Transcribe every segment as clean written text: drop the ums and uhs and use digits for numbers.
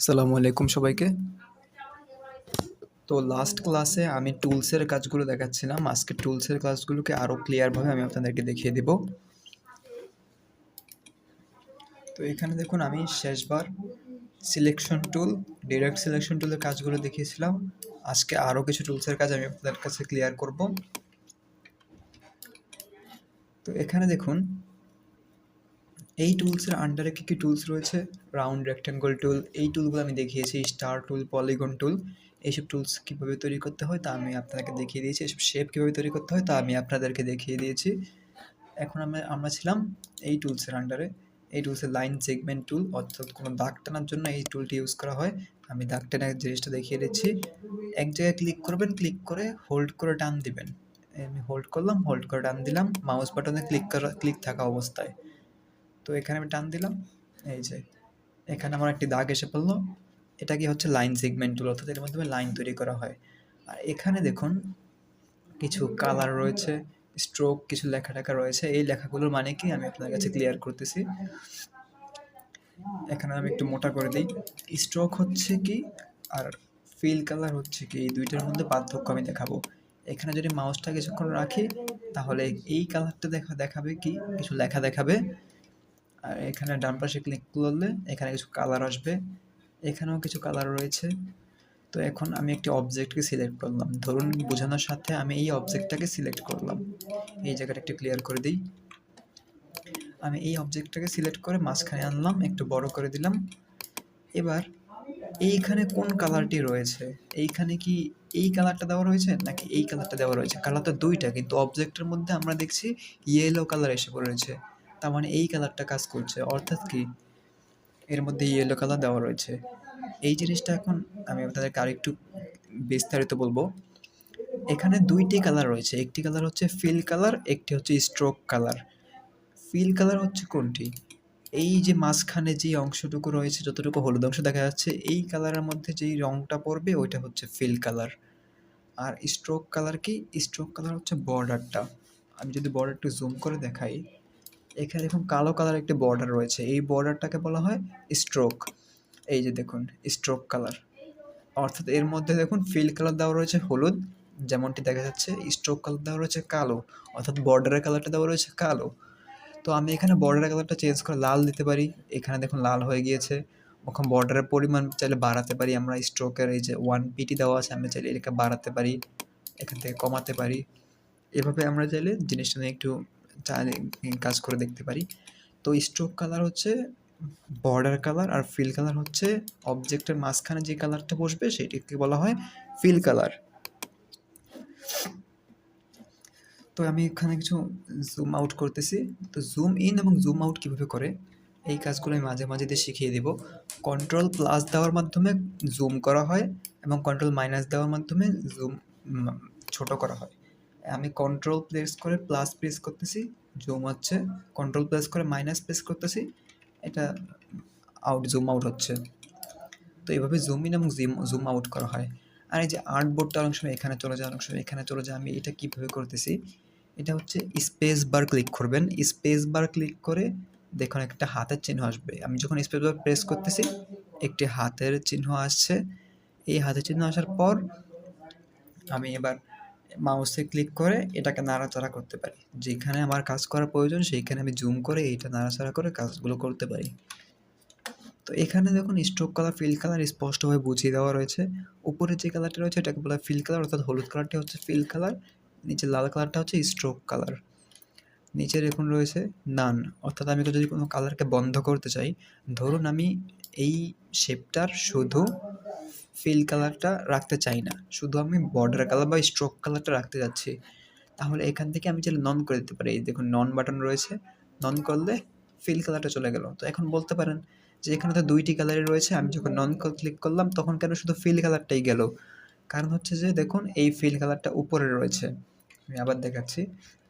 আসসালামু আলাইকুম সবাইকে। তো লাস্ট ক্লাসে আমি টুলসের কাজগুলো দেখাচ্ছিলাম। আজকে টুলসের কাজগুলোকে আরও ক্লিয়ারভাবে আমি আপনাদেরকে দেখিয়ে দেব। তো এখানে দেখুন আমি শেষবার সিলেকশন টুল, ডিরেক্ট সিলেকশন টুলের কাজগুলো দেখিয়েছিলাম। আজকে আরও কিছু টুলসের কাজ আমি আপনাদের কাছে ক্লিয়ার করব। তো এখানে দেখুন এই টুলসের আন্ডারে কী কী টুলস রয়েছে। রাউন্ড, রেক্ট্যাঙ্গল টুল, এই টুলগুলো আমি দেখিয়েছি। স্টার টুল, পলিগন টুল, এইসব টুলস কীভাবে তৈরি করতে হয় তা আমি আপনাদেরকে দেখিয়ে দিয়েছি। এসব শেপ কীভাবে তৈরি করতে হয় তা আমি আপনাদেরকে দেখিয়ে দিয়েছি। এখন আমরা ছিলাম এই টুলসের আন্ডারে। এই টুলসের লাইন সেগমেন্ট টুল, অর্থাৎ কোনো দাগ টানার জন্য এই টুলটি ইউজ করা হয়। আমি দাগ টানার জিনিসটা দেখিয়ে দিচ্ছি। এক জায়গায় ক্লিক করবেন, ক্লিক করে হোল্ড করে টান দিবেন। আমি হোল্ড করলাম, হোল্ড করে টান দিলাম মাউস বাটনে ক্লিক থাকা অবস্থায়। তো এখানে আমি টান দিলাম, এই যে এখানে আমার একটি দাগ এসে পড়লো। এটা কি হচ্ছে লাইন সেগমেন্ট টুল, অর্থাৎ এর মাধ্যমে লাইন তৈরি করা হয়। আর এখানে দেখুন কিছু কালার রয়েছে, স্ট্রোক, কিছু লেখা টেখা রয়েছে। এই লেখাগুলোর মানে কি আমি আপনার কাছে ক্লিয়ার করতেছি। এখানে আমি একটু মোটা করে দিই। স্ট্রোক হচ্ছে কি আর ফিল কালার হচ্ছে কি, এই দুইটার মধ্যে পার্থক্য আমি দেখাবো। এখানে যদি মাউসটা কিছুক্ষণ রাখি তাহলে এই কালারটা দেখাবে কি, কিছু লেখা দেখাবে। আর এখানে ডান পাশে ক্লিক করলে এখানে কিছু কালার আসবে, এখানেও কিছু কালার রয়েছে। তো এখন আমি একটি অবজেক্টকে সিলেক্ট করলাম, ধরুন বোঝানোর সাথে আমি এই অবজেক্টটাকে সিলেক্ট করলাম। এই জায়গাটা একটু ক্লিয়ার করে দিই। আমি এই অবজেক্টটাকে সিলেক্ট করে মাঝখানে আনলাম, একটু বড় করে দিলাম। এবার এইখানে কোন কালারটি রয়েছে, এইখানে কি এই কালারটা দেওয়া রয়েছে নাকি এই কালারটা দেওয়া রয়েছে? কালার তো দুইটা, কিন্তু অবজেক্টের মধ্যে আমরা দেখছি ইয়েলো কালার এসে পড়েছে। তার মানে এই কালারটা কাজ করছে, অর্থাৎ কি এর মধ্যে ইয়েলো কালার দেওয়া রয়েছে। এই জিনিসটা এখন আমি আপনাদেরকে আরেকটু বিস্তারিত বলবো। এখানে দুইটি কালার রয়েছে, একটি কালার হচ্ছে ফিল কালার, একটি হচ্ছে স্ট্রোক কালার। ফিল কালার হচ্ছে কোনটি? এই যে মাঝখানে যে অংশটুকু রয়েছে, যতটুকু হলুদ অংশ দেখা যাচ্ছে, এই কালারের মধ্যে যেই রংটা পড়বে ওইটা হচ্ছে ফিল কালার। আর স্ট্রোক কালার কি? স্ট্রোক কালার হচ্ছে বর্ডারটা। আমি যদি বর্ডার একটু জুম করে দেখাই, এখানে দেখুন কালো কালার একটি বর্ডার রয়েছে, এই বর্ডারটাকে বলা হয় স্ট্রোক। এই যে দেখুন স্ট্রোক কালার, অর্থাৎ এর মধ্যে দেখুন ফিল কালার দেওয়া রয়েছে হলুদ, যেমনটি দেখা যাচ্ছে। স্ট্রোক কালার দেওয়া রয়েছে কালো, অর্থাৎ বর্ডারের কালারটা দেওয়া রয়েছে কালো। তো আমি এখানে বর্ডারের কালারটা চেঞ্জ করে লাল দিতে পারি। এখানে দেখুন লাল হয়ে গিয়েছে। ওখানে বর্ডারের পরিমাণ চাইলে বাড়াতে পারি আমরা। স্ট্রোকের এই যে 1 pt দেওয়া আছে, আমি চাইলে এটাকে বাড়াতে পারি, এখান থেকে কমাতে পারি। এভাবে আমরা চাইলে জিনিসটা নিয়ে একটু কাজ করে দেখতে পারি। তো স্ট্রোক কালার হচ্ছে বর্ডার কালার, আর ফিল কালার হচ্ছে অবজেক্টের মাঝখানে যে কালারটা বসবে সেটিকে বলা হয় ফিল কালার। তো আমি এখানে কিছু জুম আউট করতেছি। তো জুম ইন এবং জুম আউট কীভাবে করে এই কাজগুলো আমি মাঝে মাঝে দিয়ে শিখিয়ে দেব। কন্ট্রোল প্লাস দেওয়ার মাধ্যমে জুম করা হয় এবং কন্ট্রোল মাইনাস দেওয়ার মাধ্যমে জুম ছোট করা হয়। আমি কন্ট্রোল প্রেস করে প্লাস প্রেস করতেছি, জুম হচ্ছে। কন্ট্রোল প্রেস করে মাইনাস প্রেস করতেছি, এটা জুম আউট হচ্ছে। তো এইভাবে জুম ইন এবং জুম আউট করা হয়। আর এই যে আর্টবোর্ডটা অনেক সময় এখানে চলে যায়, অনেক সময় এখানে চলে যায়। আমি এটা কীভাবে করতেছি, এটা হচ্ছে স্পেস বার ক্লিক করবেন। স্পেস বার ক্লিক করে দেখুন একটা হাতের চিহ্ন আসবে। আমি যখন স্পেস বার প্রেস করতেছি একটি হাতের চিহ্ন আসছে। এই হাতের চিহ্ন আসার পর আমি এবার মাউসে ক্লিক করে এটাকে নাড়াচাড়া করতে পারি। যেখানে আমার কাজ করার প্রয়োজন সেইখানে আমি জুম করে এইটা নাড়াচাড়া করে কাজগুলো করতে পারি। তো এখানে দেখুন স্ট্রোক কালার, ফিল কালার স্পষ্টভাবে বুঝিয়ে দেওয়া রয়েছে। উপরে যে কালারটা রয়েছে এটাকে বলা হয় ফিল কালার, অর্থাৎ হলুদ কালারটা হচ্ছে ফিল কালার, নিচে লাল কালারটা হচ্ছে স্ট্রোক কালার। নিচে দেখুন রয়েছে নান, অর্থাৎ আমি যদি কোনো কালারকে বন্ধ করতে চাই, ধরুন আমি এই শেপটার শুধু ফিল কালারটা রাখতে চাই না, শুধু আমি বর্ডার কালার বা স্ট্রোক কালারটা রাখতে যাচ্ছি, তাহলে এখান থেকে আমি চাইলে নন করে দিতে পারি। এই দেখুন নন বাটন রয়েছে, নন করলে ফিল কালারটা চলে গেল। তো এখন বলতে পারেন যে এখানে তো দুইটি কালারই রয়েছে, আমি যখন নন ক্লিক করলাম তখন কেন শুধু ফিল কালারটাই গেল? কারণ হচ্ছে যে দেখুন এই ফিল কালারটা উপরে রয়েছে। আমি আবার দেখাচ্ছি,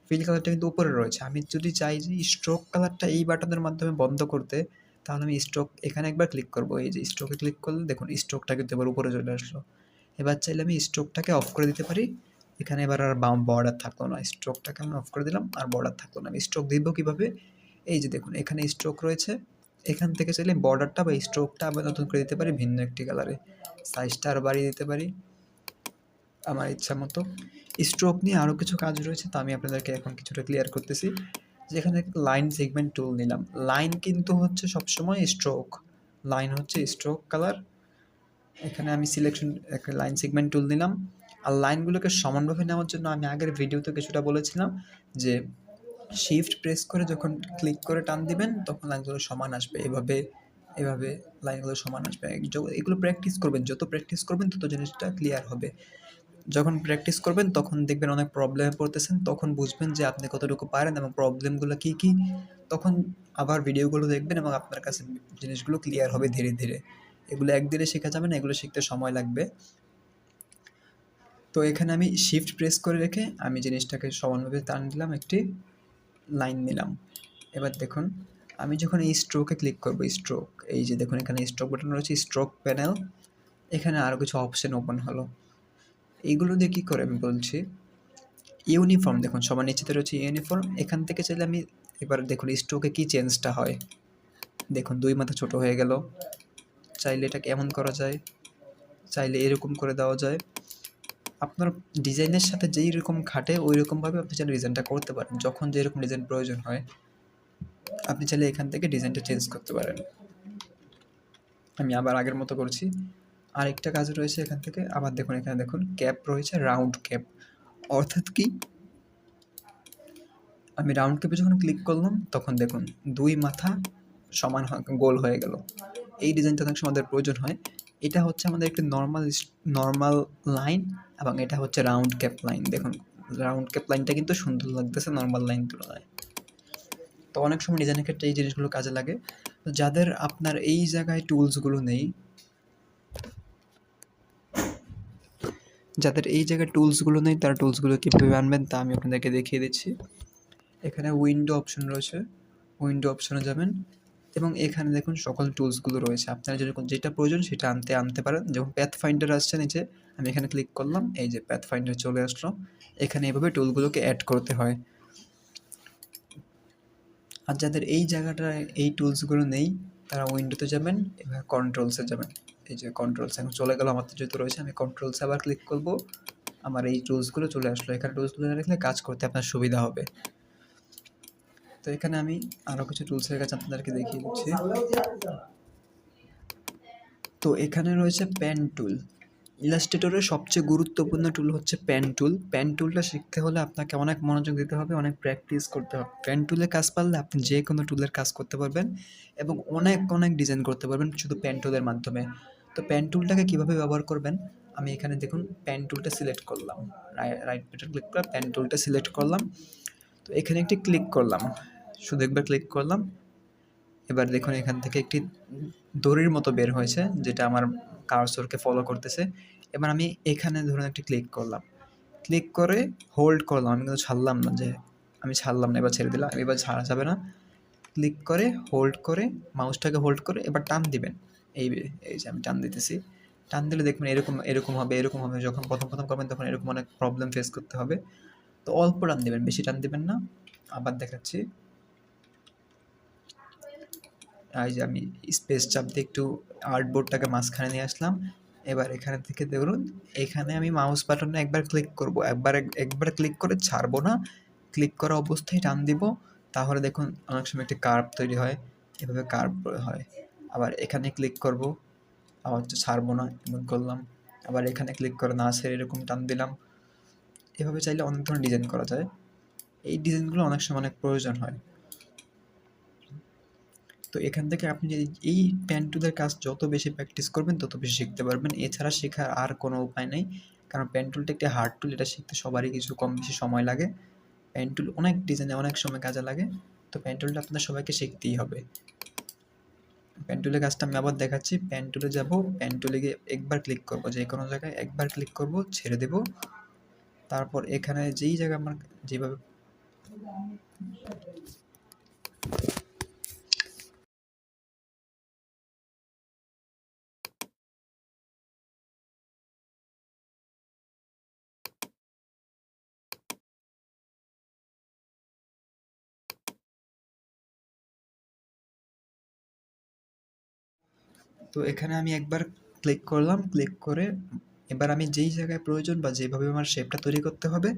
ফিল কালারটা কিন্তু উপরে রয়েছে। আমি যদি চাই যে স্ট্রোক কালারটা এই বাটনের মাধ্যমে বন্ধ করতে, তাহলে আমি স্ট্রোক এখানে একবার ক্লিক করব। এই যে স্ট্রোকে ক্লিক করলে দেখুন স্ট্রোকটা কিন্তু এবার উপরে চলে আসলো। এবার চাইলে আমি স্ট্রোকটাকে অফ করে দিতে পারি। এখানে এবার আর বর্ডার থাকলো না, স্ট্রোকটাকে আমি অফ করে দিলাম, আর বর্ডার থাকলো না। আমি স্ট্রোক দিব কীভাবে? এই যে দেখুন এখানে স্ট্রোক রয়েছে, এখান থেকে চাইলে বর্ডারটা বা স্ট্রোকটা আবার নতুন করে দিতে পারি ভিন্ন একটি কালারে, সাইজটা আরও বাড়িয়ে দিতে পারি আমার ইচ্ছা মতো। স্ট্রোক নিয়ে আরও কিছু কাজ রয়েছে, তো আমি আপনাদেরকে এখন কিছুটা ক্লিয়ার করতেছি। যেখানে লাইন সেগমেন্ট টুল নিলাম, লাইন কিন্তু হচ্ছে সবসময় স্ট্রোক, লাইন হচ্ছে স্ট্রোক কালার। এখানে আমি সিলেকশন একটা লাইন সেগমেন্ট টুল নিলাম। আর লাইনগুলোকে সমানভাবে নেওয়ার জন্য আমি আগের ভিডিওতে কিছুটা বলেছিলাম যে শিফট প্রেস করে যখন ক্লিক করে টান দিবেন তখন লাইনগুলো সমান আসবে, এভাবে এভাবে লাইনগুলো সমান আসবে। এগুলো প্র্যাকটিস করবেন, যত প্র্যাকটিস করবেন তত জিনিসটা ক্লিয়ার হবে। যখন প্র্যাকটিস করবেন তখন দেখবেন অনেক প্রবলেমে পড়তেছেন, তখন বুঝবেন যে আপনি কতটুকু পারেন এবং প্রবলেমগুলো কী কী। তখন আবার ভিডিওগুলো দেখবেন এবং আপনার কাছে জিনিসগুলো ক্লিয়ার হবে ধীরে ধীরে। এগুলো একদিনে শেখা যাবে না, এগুলো শিখতে সময় লাগবে। তো এখানে আমি শিফট প্রেস করে রেখে আমি জিনিসটাকে সমানভাবে টান দিলাম, একটি লাইন নিলাম। এবার দেখুন আমি যখন এই স্ট্রোকে ক্লিক করবো, স্ট্রোক, এই যে দেখুন এখানে স্ট্রোক বাটন রয়েছে, স্ট্রোক প্যানেল, এখানে আরও কিছু অপশন ওপেন হলো। এইগুলো দিয়ে কী করে আমি বলছি। ইউনিফর্ম দেখুন সবার নিচেতে রয়েছে ইউনিফর্ম, এখান থেকে চাইলে আমি এবার দেখুন স্ট্রোকে কী চেঞ্জটা হয়। দেখুন 2 মাথা ছোট হয়ে গেল, চাইলে এটাকে এমন করা যায়, চাইলে এরকম করে দেওয়া যায়। আপনার ডিজাইনের সাথে যেই রকম খাটে ওই রকমভাবে আপনি চাইলে ডিজাইনটা করতে পারেন। যখন যেরকম ডিজাইন প্রয়োজন হয় আপনি চাইলে এখান থেকে ডিজাইনটা চেঞ্জ করতে পারেন। আমি আবার আগের মতো করছি। আরেকটা কাজ রয়েছে এখান থেকে, আবার দেখুন এখানে দেখুন ক্যাপ রয়েছে, রাউন্ড ক্যাপ। অর্থাৎ কি, আমি রাউন্ড ক্যাপে যখন ক্লিক করলাম তখন দেখুন 2 মাথা সমান গোল হয়ে গেল। এই ডিজাইনটা অনেক সময় আমাদের প্রয়োজন হয়। এটা হচ্ছে আমাদের একটি নর্মাল লাইন এবং এটা হচ্ছে রাউন্ড ক্যাপ লাইন। দেখুন রাউন্ড ক্যাপ লাইনটা কিন্তু সুন্দর লাগতেছে নর্মাল লাইন তুলনায়। তো অনেক সময় ডিজাইনের ক্ষেত্রে এই জিনিসগুলো কাজে লাগে। যাদের আপনার এই জায়গায় টুলসগুলো নেই, যাদের এই জায়গায় টুলসগুলো নেই তারা টুলসগুলো কীভাবে আনবেন তা আমি আপনাদেরকে দেখিয়ে দিচ্ছি। এখানে উইন্ডো অপশন রয়েছে, উইন্ডো অপশনে যাবেন এবং এখানে দেখুন সকল টুলসগুলো রয়েছে। আপনার যেটা প্রয়োজন সেটা আনতে পারেন। যেমন প্যাথ ফাইন্ডার আসছে নিচে, আমি এখানে ক্লিক করলাম, এই যে প্যাথ ফাইন্ডার চলে আসলো। এখানে এভাবে টুলগুলোকে অ্যাড করতে হয়। আর যাদের এই জায়গাটায় এই টুলসগুলো নেই তারা উইন্ডোতে যাবেন, এবার কন্ট্রোলসে যাবেন। এই যে কন্ট্রোলস এখন চলে গেল, আমার তো যেহেতু রয়েছে আমি কন্ট্রোলসে আবার ক্লিক করব, আমার এই টুলসগুলো চলে আসলো। এখানে টুলসগুলো রাখলে কাজ করতে আপনার সুবিধা হবে। তো এখানে আমি আরও কিছু টুলসের কাছে আপনাদেরকে দেখিয়ে দিচ্ছি। তো এখানে রয়েছে পেন টুল। ইলাস্ট্রেটরের সবচেয়ে গুরুত্বপূর্ণ টুল হচ্ছে পেন টুল। পেন টুলটা শিখতে হলে আপনাকে অনেক মনোযোগ দিতে হবে, অনেক প্র্যাকটিস করতে হবে। পেন টুলের কাজ পারলে আপনি যে কোনো টুলের কাজ করতে পারবেন এবং অনেক ডিজাইন করতে পারবেন শুধু পেন টুলের মাধ্যমে। তো পেন টুলটাকে কীভাবে ব্যবহার করবেন, আমি এখানে দেখুন পেন টুলটা সিলেক্ট করলাম, রাইট বাটন ক্লিক করে পেন টুলটা সিলেক্ট করলাম। তো এখানে একটি ক্লিক করলাম, শুধু একবার ক্লিক করলাম। এবার দেখুন এখান থেকে একটি দড়ির মতো বের হয়েছে যেটা আমার কার্সরকে ফলো করতেছে। এবার আমি এখানে ধরুন একটি ক্লিক করলাম, ক্লিক করে হোল্ড করলাম, আমি কিন্তু ছাড়লাম না, যে আমি ছাড়লাম না, এবার ছেড়ে দিলাম, এবার ছাড়া যাবে না। ক্লিক করে হোল্ড করে মাউসটাকে হোল্ড করে এবার টান দিবেন। এই যে আমি টান দিতেছি, টান দিলে দেখবেন এরকম হবে। যখন প্রথম করবেন তখন এরকম অনেক প্রবলেম ফেস করতে হবে। তো অল্প টান দিবেন, বেশি টান দিবেন না। আবার দেখাচ্ছি, এই যে আমি স্পেস চাপ দিয়ে একটু আর্টবোর্ডটাকে মাঝখানে নিয়ে আসলাম। এবার এখানে থেকে ধরুন এখানে আমি মাউস বাটনে একবার ক্লিক করব, একবার ক্লিক করে ছাড়বো না, ক্লিক করা অবস্থায় টান দিব। তাহলে দেখুন অনেক সময় একটি কার্ভ তৈরি হয়, এভাবে কার্ভ হয়। আবার এখানে ক্লিক করব, আবার হচ্ছে ছাড়বো না, এমন করলাম। আবার এখানে ক্লিক করে না ছেড়ে এরকম টান দিলাম। এভাবে চাইলে অনেক ধরনের ডিজাইন করা যায়। এই ডিজাইনগুলো অনেক সময় অনেক প্রয়োজন হয়। তো এখান থেকে আপনি যদি এই পেন টুলের কাজ যত বেশি প্র্যাকটিস করবেন তত বেশি শিখতে পারবেন। এছাড়া শেখার আর কোনো উপায় নেই। কারণ পেন টুলটা একটি হার্ড টুল, এটা শিখতে সবারই কিছু কম বেশি সময় লাগে। পেন টুল অনেক ডিজাইনে অনেক সময় কাজে লাগে। তো পেন টুলটা আপনাদের সবাইকে শিখতেই হবে। পেন টুলের কাজটা আমি আবার দেখাচ্ছি। পেন টুলে যাব, পেন টুলে গিয়ে একবার ক্লিক করব, যে কোনো জায়গায় একবার ক্লিক করব, ছেড়ে দেব। তারপর এখানে যেই জায়গায় আমার যেভাবে তো এখানে আমি একবার ক্লিক করলাম, ক্লিক করে এবার আমি যেই জায়গায় প্রয়োজন বা যেভাবে আমার শেপটা তৈরি করতে হবে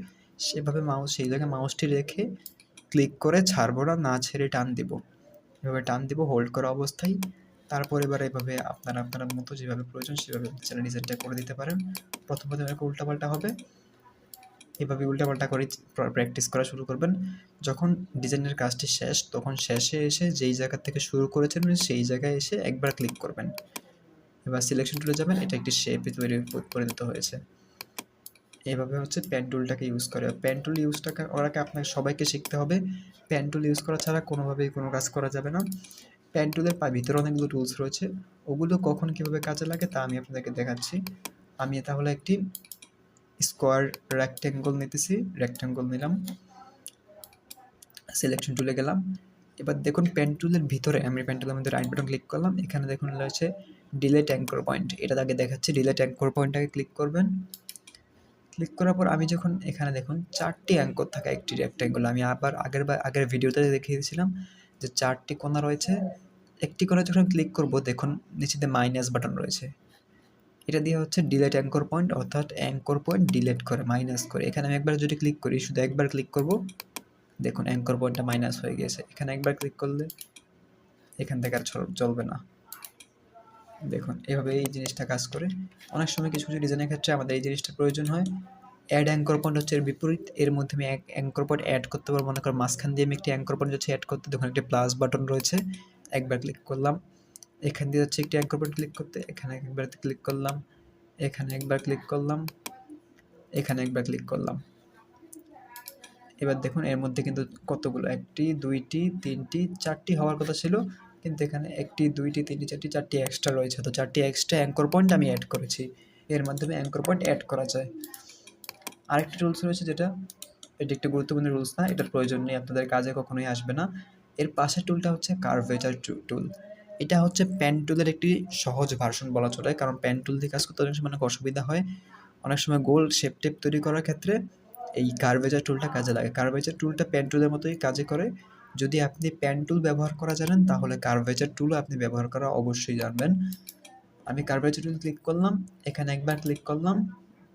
সেভাবে সেই জায়গায় মাউসটি রেখে ক্লিক করে ছাড়বো না, না ছেড়ে টান দিব। এভাবে টান দিব হোল্ড করা অবস্থায়। তারপর এবার এভাবে আপনার মতো যেভাবে প্রয়োজন সেভাবে ডিজাইনটা করে দিতে পারেন। প্রথমে এরকম উল্টাপাল্টা হবে, এভাবে উল্টাপাল্টা করে প্র্যাকটিস করা শুরু করবেন। যখন ডিজাইনের কাজটি শেষ তখন শেষে এসে যেই জায়গা থেকে শুরু করেছেন সেই জায়গায় এসে একবার ক্লিক করবেন। এবার সিলেকশন টুলে যাবেন, এটা একটি শেপে তৈরি পরিণত হয়েছে। এভাবে হচ্ছে পেন টুলটাকে ইউজ করে। পেন টুল ইউজটা করাকে আপনাকে সবাইকে শিখতে হবে। পেন টুল ইউজ করা ছাড়া কোনোভাবেই কোনো কাজ করা যাবে না। পেন টুলের ভিতরে অনেকগুলো টুলস রয়েছে, ওগুলো কখন কীভাবে কাজে লাগে তা আমি আপনাদেরকে দেখাচ্ছি। আমি তাহলে একটি স্কোয়ার রেক্ট্যাঙ্গল নিতেছি, রেক্ট্যাঙ্গল নিলাম, সিলেকশন টুলে গেলাম। এবার দেখুন পেন টুলের ভিতরে আমি পেন টুলের মধ্যে রাইট বাটন ক্লিক করলাম, এখানে দেখুন রয়েছে ডিলেট অ্যাঙ্কর পয়েন্ট, এটা আগে দেখাচ্ছি। ডিলেট অ্যাঙ্কর পয়েন্টটাকে ক্লিক করবেন। ক্লিক করার পর আমি যখন এখানে দেখুন 4টি অ্যাঙ্কর থাকা একটি রেক্ট্যাঙ্গল, আমি আবার আগের ভিডিওতে দেখিয়ে দিয়েছিলাম যে 4টি কোণা রয়েছে। একটি কোণা যখন ক্লিক করব দেখুন নিচেতে মাইনাস বাটন রয়েছে, এটা দিয়ে হচ্ছে ডিলেট অ্যাঙ্কর পয়েন্ট, অর্থাৎ অ্যাঙ্কর পয়েন্ট ডিলেট করে মাইনাস করে। এখানে আমি একবার যদি ক্লিক করি, শুধু একবার ক্লিক করব, দেখুন অ্যাঙ্কর পয়েন্টটা মাইনাস হয়ে গেছে। এখানে একবার ক্লিক করলে এখান থেকে আর চলবে না। দেখুন এভাবে এই জিনিসটা কাজ করে। অনেক সময় কিছু কিছু ডিজাইনের ক্ষেত্রে আমাদের এই জিনিসটা প্রয়োজন হয়। অ্যাড অ্যাঙ্কর পয়েন্ট হচ্ছে এর বিপরীত, এর মধ্যে আমি অ্যাঙ্কর পয়েন্ট অ্যাড করতে পারবো। মনে করেন মাঝখান দিয়ে আমি একটি অ্যাঙ্কর পয়েন্ট হচ্ছে অ্যাড করতে, দেখুন একটি প্লাস বাটন রয়েছে, একবার ক্লিক করলাম। এখান দিয়ে হচ্ছে একটি অ্যাঙ্কর পয়েন্ট ক্লিক করতে, এখানে একবার ক্লিক করলাম, এখানে একবার ক্লিক করলাম, এখানে একবার ক্লিক করলাম। এবার দেখুন এর মধ্যে কিন্তু কতগুলো, 1টি 2টি 3টি 4টি হওয়ার কথা ছিল, কিন্তু এখানে 1টি 2টি 3টি 4টি 4টি এক্সট্রা রয়েছে। তো 4টি এক্সট্রা অ্যাঙ্কর পয়েন্ট আমি অ্যাড করেছি, এর মাধ্যমে অ্যাঙ্কর পয়েন্ট অ্যাড করা যায়। আরেকটি রুলস রয়েছে, যেটা এটি একটি গুরুত্বপূর্ণ রুলস না, এটার প্রয়োজন নেই, আপনাদের কাজে কখনোই আসবে না। এর পাশের টুলটা হচ্ছে কার্ভেচার টুল। এটা হচ্ছে পেন টুলের একটি সহজ ভার্সন বলা চলে, কারণ পেন টুল দিয়ে কাজ করতে অনেক সময় অনেক অসুবিধা হয়। অনেক সময় গোল শেপ টেপ তৈরি করার ক্ষেত্রে এই কার্ভেচার টুলটা কাজে লাগে। কার্ভেচার টুলটা পেন টুলের মতোই কাজে করে। যদি আপনি পেন টুল ব্যবহার করা জানেন তাহলে কার্ভেচার টুলও আপনি ব্যবহার করা অবশ্যই জানবেন। আমি কার্ভেচার টুল ক্লিক করলাম, এখানে একবার ক্লিক করলাম,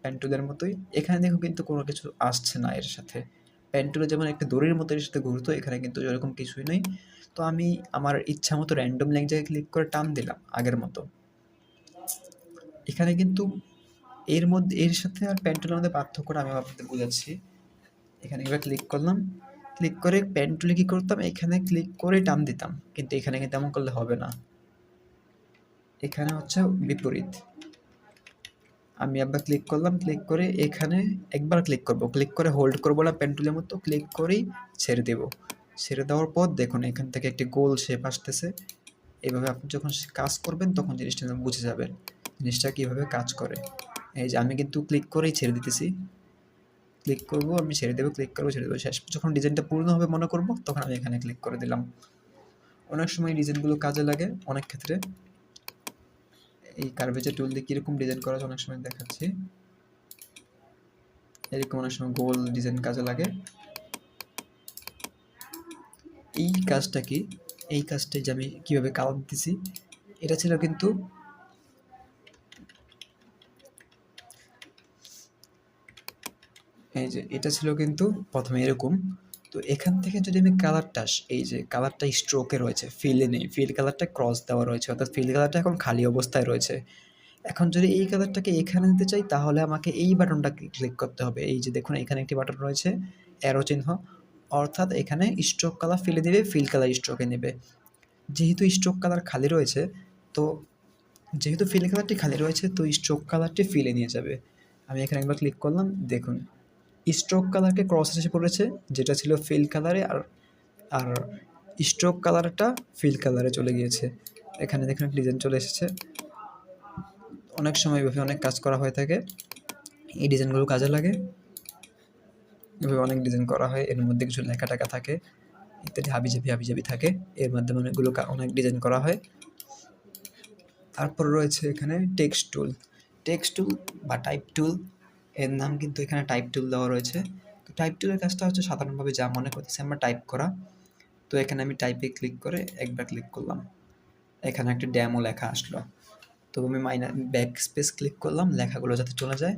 পেন টুলের মতোই। এখানে দেখো কিন্তু কোনো কিছু আসছে না এর সাথে। পেন টুলে যেমন একটা দড়ির মতো এর সাথে ঘুরতো, এখানে কিন্তু এরকম কিছুই নেই। তো আমি আমার ইচ্ছা মতো র্যান্ডম এক জায়গায় ক্লিক করে টান দিলাম আগের মতো। এখানে কিন্তু এর সাথে আর পেন টুলের মধ্যে পার্থক্যটা আমি আপনাদের বোঝাচ্ছি। এখানে এবার ক্লিক করলাম, ক্লিক করে পেন টুলে কী করতাম, এখানে ক্লিক করে টান দিতাম, কিন্তু এখানে কিন্তু এমন করলে হবে না। এখানে হচ্ছে বিপরীত। আমি একবার ক্লিক করলাম, ক্লিক করে এখানে একবার ক্লিক করব, ক্লিক করে হোল্ড করবো না, পেন টুলের মতো ক্লিক করেই ছেড়ে দেব। ছেড়ে দেওয়ার পর দেখুন এখান থেকে একটি গোল শেপ আসতেছে। এভাবে আপনি যখন কাজ করবেন তখন জিনিসটা বুঝে যাবেন জিনিসটা কীভাবে কাজ করে। এই যে আমি কিন্তু ক্লিক করেই ছেড়ে দিতেছি, ক্লিক করব, আমি ছেড়ে দেবো, ক্লিক করবো, ছেড়ে দেবো। শেষ যখন ডিজাইনটা পূর্ণ হবে মনে করব, তখন আমি এখানে ক্লিক করে দিলাম। অনেক সময় ডিজাইনগুলো কাজে লাগে, অনেক ক্ষেত্রে এই কার্ভেচার টুল দিয়ে কীরকম ডিজাইন করা অনেক সময় দেখাচ্ছি। এরকম অনেক সময় গোল ডিজাইন কাজে লাগে। এই কাজটা কি, এই কাজটাই যে আমি কীভাবে কালার দিতেছি, এটা ছিল কিন্তু এই যে এটা ছিল কিন্তু প্রথমে এরকম। তো এখান থেকে যদি আমি কালারটা, এই যে কালারটা স্ট্রোকে রয়েছে, ফিলে নেই, ফিল কালারটা ক্রস দেওয়া রয়েছে, অর্থাৎ ফিল কালারটা এখন খালি অবস্থায় রয়েছে। এখন যদি এই কালারটাকে এখানে নিতে চাই তাহলে আমাকে এই বাটনটা ক্লিক করতে হবে। এই যে দেখুন এখানে একটি বাটন রয়েছে অ্যারো চিহ্ন, অর্থাৎ এখানে স্ট্রোক কালার ফিলে দেবে, ফিল কালার স্ট্রোকে নেবে। যেহেতু স্ট্রোক কালার খালি রয়েছে, তো যেহেতু ফিল কালারটি খালি রয়েছে তো স্ট্রোক কালারটি ফিলে নিয়ে যাবে। আমি এখানে একবার ক্লিক করলাম, দেখুন স্ট্রোক কালারকে ক্রস এসে পড়েছে, যেটা ছিল ফিল কালারে, আর স্ট্রোক কালারটা ফিল কালারে চলে গিয়েছে। এখানে দেখুন ডিজাইন চলে এসেছে। অনেক সময় এভাবে অনেক কাজ করা হয়ে থাকে, এই ডিজাইনগুলো কাজে লাগে। এভাবে অনেক ডিজাইন করা হয়, এর মধ্যে কিছু লেখা টাকা থাকে ইত্যাদি হাবিজাবি থাকে, এর মাধ্যমে অনেক ডিজাইন করা হয়। তারপর রয়েছে এখানে টেক্সট টুল বা টাইপ টুল, এর নাম কিন্তু এখানে টাইপ টুল দেওয়া রয়েছে। তো টাইপ টুলের কাজটা হচ্ছে সাধারণভাবে যা মনে করতেছি আমরা টাইপ করা। তো এখানে আমি টাইপে ক্লিক করে একবার ক্লিক করলাম, এখানে একটা ড্যামো লেখা আসলো। তো আমি ব্যাক স্পেস ক্লিক করলাম লেখাগুলো যাতে চলে যায়।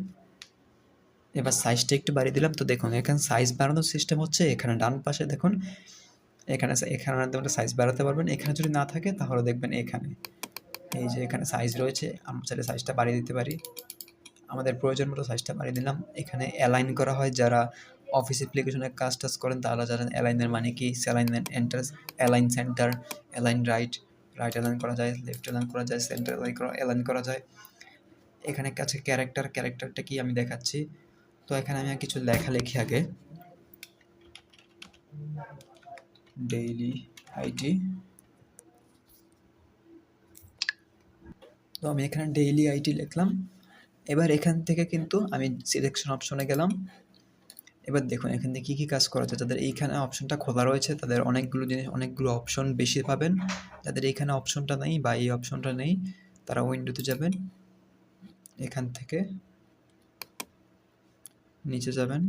এবার সাইজটা একটু বাড়িয়ে দিলাম। তো দেখুন এখানে সাইজ বাড়ানোর সিস্টেম হচ্ছে এখানে ডান পাশে দেখুন, এখানে সাইজ বাড়াতে পারবেন। এখানে যদি না থাকে তাহলে দেখবেন এখানে, এই যে এখানে সাইজ রয়েছে, আমরা চাইলে সাইজটা বাড়িয়ে দিতে পারি। আমাদের প্রয়োজন মতো সাইজটা বাড়িয়ে দিলাম। এখানে অ্যালাইন করা হয়, যারা অফিস অ্যাপ্লিকেশনে কাজ টাজ করেন তারা জানেন অ্যালাইনের মানে কি। Align centre, align right align করা যায়, লেফট অ্যালাইন করা যায়, সেন্টার অ্যালাইন করা যায়। এখানে কাছে ক্যারেক্টারটা কি আমি দেখাচ্ছি। তো এখানে আমি কিছু লেখালেখি আগে, ডেইলি আইটি। তো আমি এখানে ডেইলি আইটি লিখলাম। এবার এখান থেকে কিন্তু আমি সিলেকশন অপশনে গেলাম। এবার দেখুন এখান থেকে কী কাজ করা যায়। যাদের এইখানে অপশনটা খোলা রয়েছে তাদের অনেকগুলো অপশন বেশি পাবেন। যাদের এইখানে অপশনটা নেই বা এই অপশনটা নেই তারা উইন্ডোতে যাবেন, এখান থেকে নিচে যাবেন।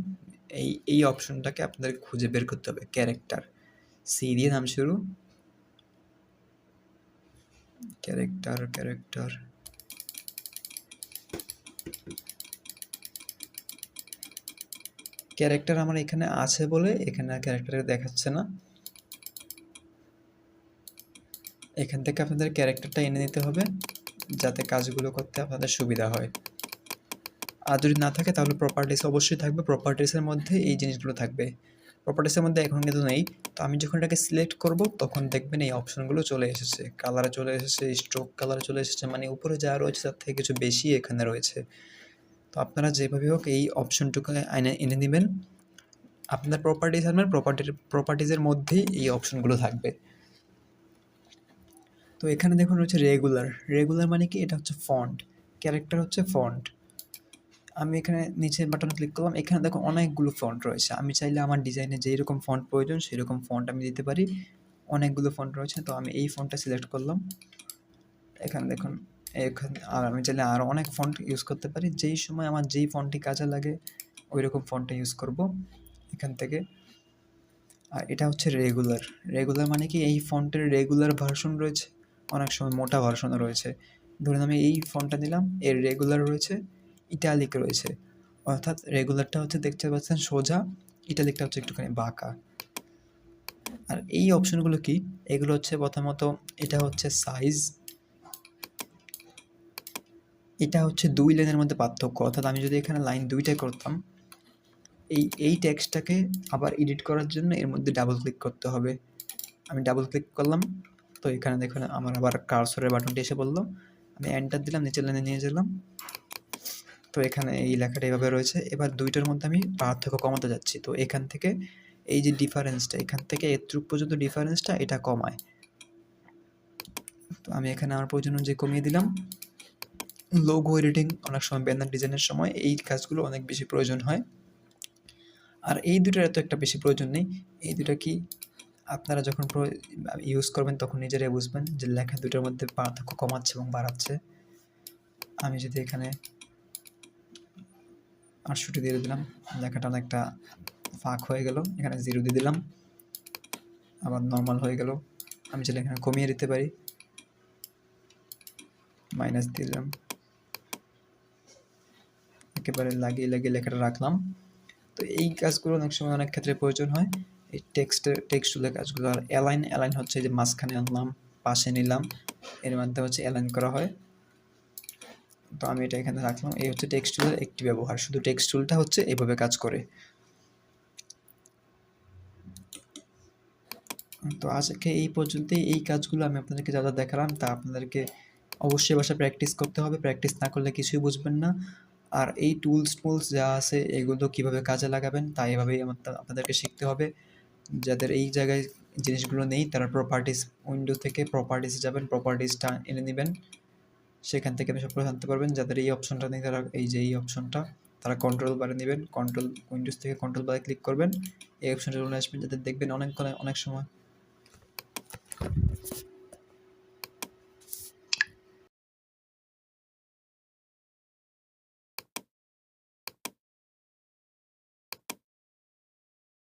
এই অপশনটাকে আপনাদের খুঁজে বের করতে হবে, ক্যারেক্টার, সি দিয়ে নাম শুরু, ক্যারেক্টার। ক্যারেক্টার আমার এখানে আছে বলে এখানে ক্যারেক্টারে দেখাচ্ছে না। এখান থেকে আপনাদের ক্যারেক্টারটা এনে নিতে হবে যাতে কাজগুলো করতে আপনাদের সুবিধা হয়। আর যদি না থাকে তাহলে প্রপার্টিস অবশ্যই থাকবে, প্রপার্টিসের মধ্যে এই জিনিসগুলো থাকবে। প্রপার্টিসের মধ্যে এখন কিন্তু নেই। তো আমি যখন এটাকে সিলেক্ট করব তখন দেখবেন এই অপশনগুলো চলে এসেছে, কালারে চলে এসেছে, স্ট্রোক কালারে চলে এসেছে, মানে উপরে যা রয়েছে তার থেকে কিছু বেশি এখানে রয়েছে। তো আপনারা যেভাবে হোক এই অপশনটুকু এনে নেবেন। আপনার প্রপার্টিজের মধ্যেই এই অপশনগুলো থাকবে। তো এখানে দেখুন রয়েছে রেগুলার মানে কি, এটা হচ্ছে ফন্ট, ক্যারেক্টার হচ্ছে ফন্ট। আমি এখানে নিচের বাটনে ক্লিক করলাম, এখানে দেখো অনেকগুলো ফন্ট রয়েছে। আমি চাইলে আমার ডিজাইনে যেই রকম ফন্ট প্রয়োজন সেই রকম ফন্ট আমি দিতে পারি। অনেকগুলো ফন্ট রয়েছে, তো আমি এই ফন্টটা সিলেক্ট করলাম। এখানে দেখুন, আর আমি চাইলে আরও অনেক ফন্ট ইউজ করতে পারি। যেই সময় আমার যেই ফন্টটি কাজে লাগে ওই রকম ফন্টটা ইউজ করব এখান থেকে। আর এটা হচ্ছে রেগুলার মানে কি, এই ফন্টের রেগুলার ভার্সন রয়েছে, অনেক সময় মোটা ভার্সনও রয়েছে। ধরুন আমি এই ফন্টটা নিলাম, এর রেগুলার রয়েছে, ইটালিক রয়েছে। অর্থাৎ রেগুলারটা হচ্ছে দেখতে পাচ্ছেন সোজা, ইটালিকটা হচ্ছে একটুখানি বাঁকা। আর এই অপশনগুলো কি, এগুলো হচ্ছে প্রথমত এটা হচ্ছে সাইজ, এটা হচ্ছে 2 লাইনের মধ্যে পার্থক্য। অর্থাৎ আমি যদি এখানে লাইন 2টা করতাম, এই টেক্সটটাকে আবার এডিট করার জন্য এর মধ্যে ডাবল ক্লিক করতে হবে। আমি ডাবল ক্লিক করলাম, তো এখানে দেখুন আমার আবার কার্সরের বাটনটি এসে বললো, আমি এন্টার দিলাম, নিচের লাইনে নিয়ে গেলাম। তো এখানে এই লেখাটা এভাবে রয়েছে। এবার দুইটার মধ্যে আমি পার্থক্য কমাতে যাচ্ছি। তো এখান থেকে এই যে ডিফারেন্সটা, এখান থেকে এতটুকু পর্যন্ত ডিফারেন্সটা এটা কমায়। তো আমি এখানে আমার প্রয়োজন অনুযায়ী কমিয়ে দিলাম। লোগো এডিটিং অনেক সময় ব্যানার ডিজাইনের সময় এই কাজগুলো অনেক বেশি প্রয়োজন হয়। আর এই দুটার এত একটা বেশি প্রয়োজন নেই। এই দুটা কি আপনারা যখন ইউজ করবেন তখন নিজেরাই বুঝবেন যে লেখা দুটার মধ্যে পার্থক্য কমাচ্ছে এবং বাড়াচ্ছে। আমি যদি এখানে 800 দিয়ে দিলাম, লেখাটা অনেকটা ফাঁক হয়ে গেল, এখানে 0 দিয়ে দিলাম, আবার নর্মাল হয়ে গেল। আমি চাইলে এখানে কমিয়ে দিতে পারি, মাইনাস দিলাম, একেবারে লাগিয়ে লেখাটা রাখলাম। তো এই কাজগুলো অনেক সময় অনেক ক্ষেত্রে প্রয়োজন হয়, এই টেক্সটুলের কাজগুলো। আর অ্যালাইন হচ্ছে যে মাঝখানে আনলাম, পাশে নিলাম, এর মাধ্যমে হচ্ছে অ্যালাইন করা হয়। তো আমি এটা এখানে রাখলাম। এই হচ্ছে টেক্সটুলের একটি ব্যবহার, শুধু টেক্সটুলটা হচ্ছে এইভাবে কাজ করে। তো আজকে এই পর্যন্তই। এই কাজগুলো আমি আপনাদেরকে যা দেখালাম তা আপনাদেরকে অবশ্যই বাসায় প্র্যাকটিস করতে হবে, প্র্যাকটিস না করলে কিছুই বুঝবেন না। আর এই টুলস যা আছে এগুলো কীভাবে কাজে লাগাবেন তা এভাবেই আপনাদেরকে শিখতে হবে। যাদের এই জায়গায় জিনিসগুলো নেই তারা উইন্ডো থেকে প্রপার্টিসে যাবেন, প্রপার্টিসটা এনে নেবেন, সেখান থেকে আপনি সবগুলো জানতে পারবেন। যাদের এই অপশনটা নেই তারা এই অপশনটা তারা কন্ট্রোল বারে নেবেন, উইন্ডোজ থেকে কন্ট্রোল বারে ক্লিক করবেন, এই অপশনটা চলে আসবেন। যাদের দেখবেন অনেক সময়